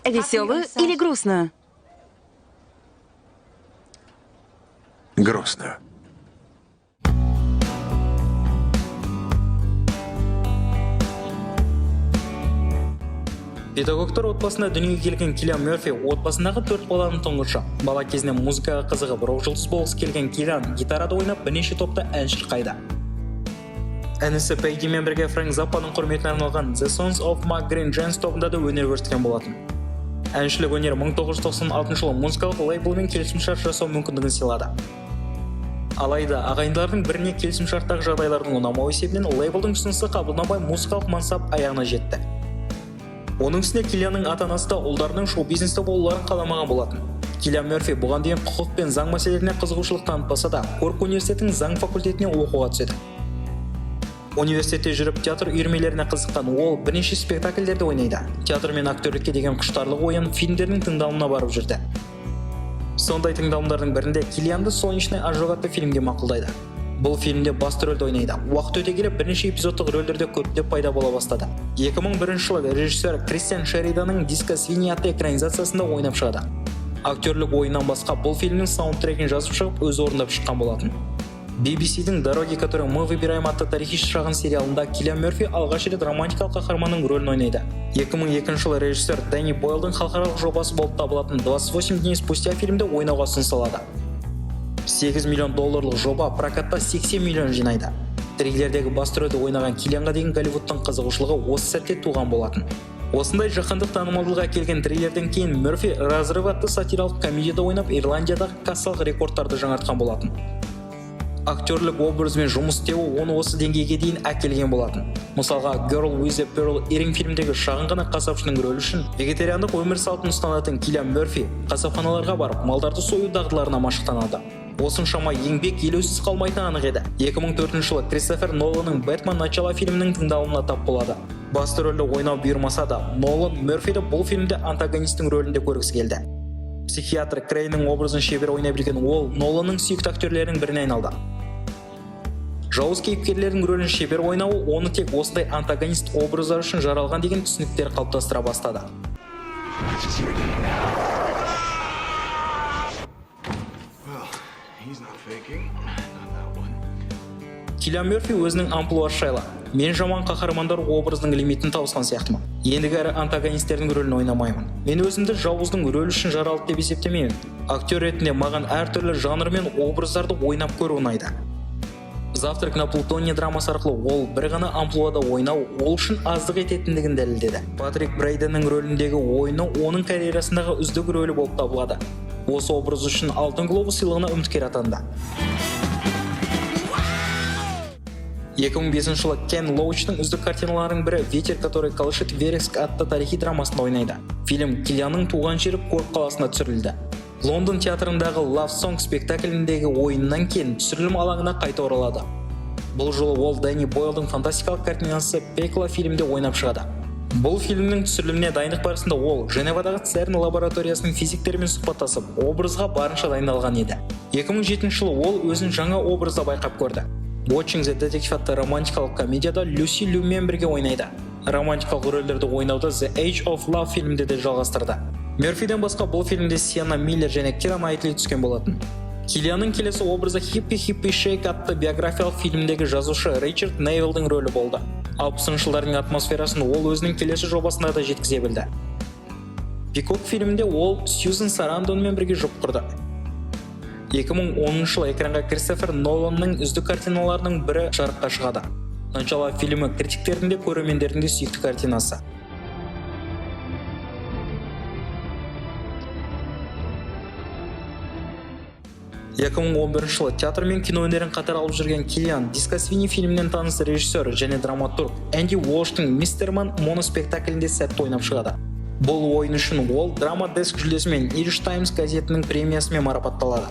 Веселую или грустную? Грустную. Педагогтар отбасында дүниеге келген Киллиан Мерфи отбасындағы 4 баланың тұңғышы. Бала кезінен музыкаға қызығып, рок-жұлдыз болғысы келген Киллиан гитарада ойнап бірнеше топта ән шырқайды. Інісі Пеггимен бірге Фрэнк Заппаның құрметіне арналған The Sons of Green Giants тобында да өнер көрсеткен болатын. Әншілік өнер 1996 жылы музыкалық лейблмен келісімшарт жасау мүмкіндігін сыйлады. Алайда, ағайындылардың біріне келісімшарттағы жағдайлардың ұнамауы есебінен лейблдің ұсынысы қабылданбай музыкалық мансап аяғына жетті. Оның үстіне Киллианның ата-анасы да ұлдарының шоу-бизнесте болуларын қаламаған болатын. Киллиан Мерфи бұған дейін құқық пен заң мәселелеріне қызығушылық танытпаса да, Корк университетінің заң факультетіне оқуға түседі. Университетте жүріп театр үйірмелеріне қызыққан ол бірнеше спектакльдерде ойнайды. Театр мен актерлікке деген құштарлық ойын фильмдердің тыңдалымына барып жүрді. Сондай тыңдалымдардың бірінде Киллианды «Солнечный ожог» атты фильмге мақұлдайды. Бұл фильмде басты рөлді ойнайды. Уақыт өте келе бірнеше эпизодтық рөлдерде көптеп пайда бола бастады. 2001 жылы режиссер Кристиан Шериданның «Диско Свини» атты экранизациясында ойнап шығады. Актерлік ойыннан басқа бұл фильмнің саундтрегін жазып шығып, өз орындап шыққан болатын. BBC-дің «Дороги, которые мы выбираем» атты тарихи шағын сериалында Киллиан Мерфи алғаш рет романтикалық қаһарманның рөлін ойнайды. 2002 жылы режиссер Дэнни Бойлдың халықаралық жобасы болып табылатын 28 дней спустя фильмде ойнауға ұсынылады. $8 миллион жоба прокатта 80 миллион жинайды. Триллердегі басты рөлді ойнаған Киллианға деген Голливудтың қызығушылығы осы сәтте туған болатын. Осындай жаһандық танымалдылыққа келген триллерден кейін Мерфи «Разрыв» атты сатиралық комедияда ойнап Ирландиядағы кассалық рекордтарды жаңартқан болатын. Актерлік образымен жұмыс істеуі оны осы деңгейге дейін әкелген болатын. Мысалға, Girl with a Pearl Earring фильмдегі шағын ғана қасапшының рөлі үшін вегетариандық өмір салтын ұстанатын Киллиан Мерфи қасапханаларға барып, малдарды сою дағдыларына машықтанады. Осыншама еңбек елеусіз қалмайтыны анық еді. 2004 жылы Кристофер Ноланның «Бэтмен. Начало» фильмінің тыңдалымына тап болады. Басты рөлді ойнау бұйырмаса да, Нолан Мерфиді бұл фильмде антагонистің рөлінде көргісі келді. Психиатр Крейнің образын шебер ойнай білген ол Ноланның сүйікті актерлерінің біріне айналды. Жауыз кейіпкерлердің рөлін шебер ойнауы оны тек осындай антагонист образдар үшін жаралған деген түсініктер қалыптастыра бастады. Киллиан Мерфи өзінің амплуасы жайлы: «Мен жаман қаһармандар образының лимитін тауысқан сияқтымын. Ендігі әрі антагонистердің рөлін ойнамаймын. Мен өзімді жауыздың рөлі үшін жаралды деп есептемеймін. Актер ретінде маған әртүрлі жанр мен образдарды ойнап көру ұнайды». «Завтрак на Плутоне» драмасы арқылы ол бір ғана амплуада ойнау ол үшін аздық ететіндігін дәлелдеді. Патрик Брейденнің рөліндегі ойыны оның карьерасындағы үздік рөлі болып табылады. Осы образ үшін Алтын глобус сыйлығына үміткер атанды. 2005 жылы Кен Лоучтың үздік картиналарының бірі «Ветер, который колышет Вереск» атты тарихи драмасында ойнайды. Фильм Киллианның туған жері Корк қаласында түсірілді. Лондон театрындағы Love Song спектакліндегі ойыннан кейін түсірілім алаңына қайта оралады. Бұл жолы ол Дэнни Бойлдың фантастикалық картинасы «Пекла» фильмде ойнап шығады. Бұл фильмнің түсіріліміне дайындық барысында ол Женевадағы ЦЕРН лабораториясының физиктерімен сұхбаттасып, образға барынша дайындалған еді. 2007 жылы ол өзін жаңа образда байқап көрді. Watching the Detective атты романтикалық комедияда Люси Люмен бірге ойнайды. Романтикалық рөлдерді ойнауды The Age of Love фильмінде де жалғастырды. Мерфиден басқа бұл фильмде Сиенна Миллер және Кира Найтли түскен болатын. Киллианның келесі образы Hippie Shake атты биографиялық фильмдегі жазушы Ричард Нейвиллдің рөлі болды. 60 жылдардың атмосферасын ол өзінің келесі жобасында да жеткізе білді. Пикок фильмінде ол Сьюзен Сарандонмен бірге жұп құрды. 2010 жылы экранға Кристофер Ноланның үздік картиналарының бірі жарыққа шығады. «Начало» фильмі критиктердің де көрермендердің де сүйікті картинасы. жылы театр мен кино өнерін қатар алып жүрген Киллиан «Диско Свини» фильмінен таныс режиссер және драматург Энди Уолштың «Мистерман» моноспектаклінде сәтті ойнап шығады. Бұл ойын үшін ол Драма Деск жүлдесімен Irish Times газетінің премиясымен марапатталады.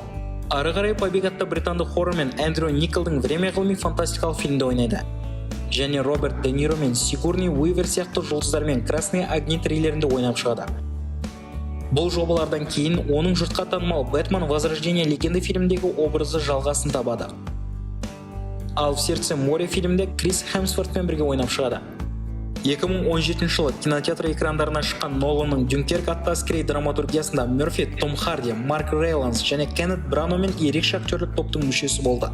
Ары қарай «Побег» атты британдық хоррор мен Эндрю Николдың «Время» ғылыми фантастикалық фильмде ойнайды. Және Роберт Де Ниро мен Сигурни Уивер сияқты жұлдыздармен «Красные огни» триллерінде ойнап шығады. Бұл жобалардан кейін оның жұртқа танымал «Бэтмен. Возрождение легенды» фильмдегі образы жалғасын табады. Ал «В сердце моря» фильмде Крис Хемсвортпен бірге ойнап шығады. 2017 жылы кинотеатр экрандарына шыққан Ноланның Дюнкерк атты әскери драматургиясында Мёрфи, Том Харди, Марк Рейланс және Кеннет Браномен ерекше актерлік топтың мүшесі болды.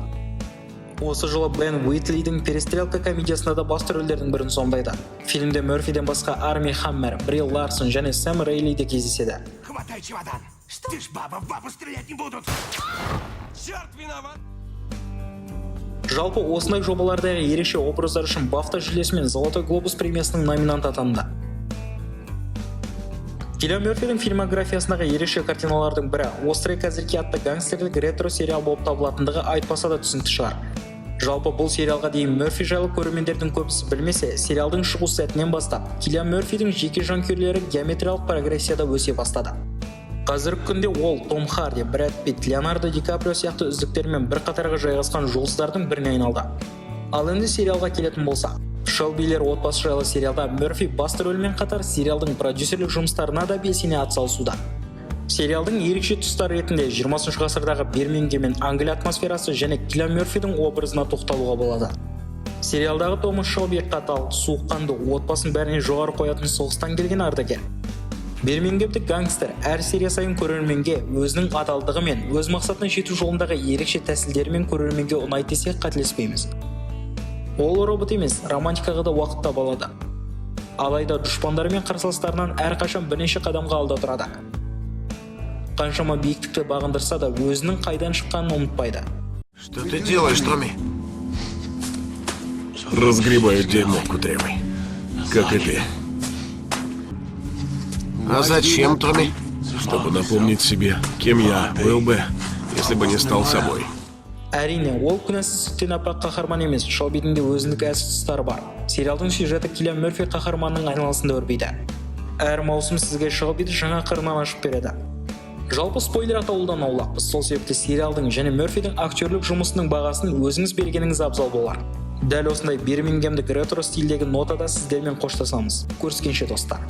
Осы жылы Бен Уитлидің «Перестрелка» комедиясында да басты рөлдердің бірін сомдайды. Фильмде Мёрфиден басқа Арми Хаммер, Бри Ларсон және Сэм Рейли де кездеседі. Хватай чемодан! Ты ж баба, в бабу стрелять не будут! Черт виноват! Жалпы осындай жобалардағы ерекше образдар үшін Бафта жүлдесі мен Золотой глобус премиясының номинанты атанды. Киллиан Мёрфидің фильмографиясындағы ерекше картиналардың бірі «Острые козырьки» атты гангстерлік ретро сериал болып табылатындығы айтпаса да түсінікті шығар. Жалпы бұл сериалға дейін Мёрфи жайлы көрермендердің көбісі білмесе, сериалдың шығу сәтінен бастап Киллиан Мёрфидің жеке жанкүйерлері геометриялық прогрессияда өсе бастады. Қазіргі күнде ол Том Харди, Брэд Питт, Леонардо Ди Каприо сияқты үздіктермен бір қатарға жайғасқан жұлдыздардың біріне айналды. Ал енді сериалға келетін болса, Шелбилер отбасы жайлы сериалда Мёрфи басты рөлмен қатар сериалдың продюсерлік жұмыстарына да белсене атсалысуда. Сериалдың ерекше тұстары ретінде 20 ғасырдағы Бирмингем мен Англия атмосферасы және Киллиан Мёрфидің образына тоқталуға болады. Сериалдағы Томас Шелби қатал, суыққанды, отбасын бәріне жоғары қоятын соғыстан келген ардагер. Бирмингемдік гангстер әр серия сайын көрерменге өзінің адалдығы мен өз мақсатына жету жолындағы ерекше тәсілдерімен көрерменге ұнайды десек қателеспейміз. Ол робот емес, романтикаға да уақыт таба алады. Алайда дұшпандары мен қарсыластарынан әрқашан бірнеше қадамға алда тұрады. Қаншама биіктікті бағындырса да өзінің қайдан шыққанын ұмытпайды. Что ты делаешь, Томми? Разгребаю дерьмо кудрявый. Как и ты. А зачем, Томми? Чтобы напомнить себе, кем я был бы, если бы не стал собой. Әрине, ол күнәсіз сүттен аппақ қаһарман емес, Шелбидің де өзіндік әлсіз тұстары бар. Сериалдың сюжеті Киллиан Мёрфи қаһарманның айналасында өрбиді. Әр маусым сізге Шелбиді жаңа қырынан ашып береді. Жалпы спойлер атаулыдан аулақпыз, сол себепті сериалдың және Мёрфидің актерлік жұмысының бағасын өзіңіз бергеніңіз абзал болар. Дәл осындай Бирмингемдік ретро стилдегі нотада сіздермен қоштасамыз. Көріскенше достар.